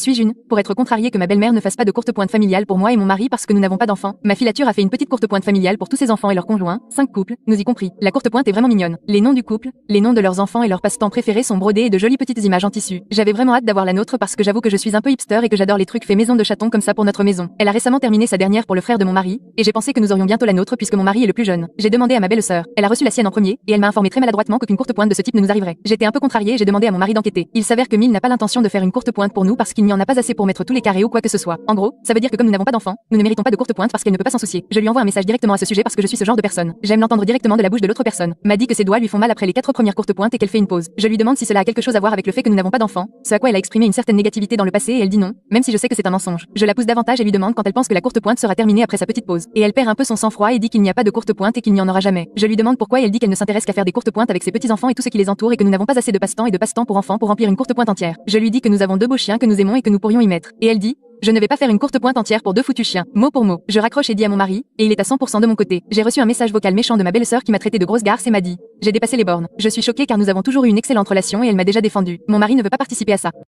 Suis-je une, pour être contrariée que ma belle-mère ne fasse pas de courte pointe familiale pour moi et mon mari parce que nous n'avons pas d'enfants? Ma filature a fait une petite courte pointe familiale pour tous ses enfants et leurs conjoints, 5 couples, nous y compris. La courte pointe est vraiment mignonne. Les noms du couple, les noms de leurs enfants et leurs passe-temps préférés sont brodés et de jolies petites images en tissu. J'avais vraiment hâte d'avoir la nôtre parce que j'avoue que je suis un peu hipster et que j'adore les trucs faits maison de chaton comme ça pour notre maison. Elle a récemment terminé sa dernière pour le frère de mon mari, et j'ai pensé que nous aurions bientôt la nôtre puisque mon mari est le plus jeune. J'ai demandé à ma belle-sœur. Elle a reçu la sienne en premier, et elle m'a informé très maladroitement qu'aucune courte pointe de ce type ne nous arriverait. J'étais un peu contrariée et j'ai demandé à mon mari d'enquêter. Il s'avère que Mille n'a pas l'intention de faire une courte pointe pour nous parce qu'il n'y en a pas assez pour mettre tous les carrés ou quoi que ce soit. En gros, ça veut dire que comme nous n'avons pas d'enfants, nous ne méritons pas de courte pointe parce qu'elle ne peut pas s'en soucier. Je lui envoie un message directement à ce sujet parce que je suis ce genre de personne. J'aime l'entendre directement de la bouche de l'autre personne. M'a dit que ses doigts lui font mal après les 4 premières courtes pointes et qu'elle fait une pause. Je lui demande si cela a quelque chose à voir avec le fait que nous n'avons pas d'enfants, ce à quoi elle a exprimé une certaine négativité dans le passé et elle dit non, même si je sais que c'est un mensonge. Je la pousse davantage et lui demande quand elle pense que la courte pointe sera terminée après sa petite pause. Et elle perd un peu son sang-froid et dit qu'il n'y a pas de courte pointe et qu'il n'y en aura jamais. Je lui demande pourquoi et elle dit qu'elle ne s'intéresse qu'à faire des courtes pointes avec ses petits enfants et tout ce qui les entoure et que nous n'avons pas assez de passe-temps et de passe-temps pour enfants pour remplir une courte pointe entière. Je lui dis que nous avons 2 beaux chiens que nous aimons et que nous pourrions y mettre. Et elle dit: je ne vais pas faire une courte pointe entière pour 2 foutus chiens, mot pour mot. Je raccroche et dis à mon mari, et il est à 100% de mon côté. J'ai reçu un message vocal méchant de ma belle-sœur qui m'a traité de grosse garce et m'a dit: j'ai dépassé les bornes. Je suis choquée car nous avons toujours eu une excellente relation et elle m'a déjà défendu. Mon mari ne veut pas participer à ça.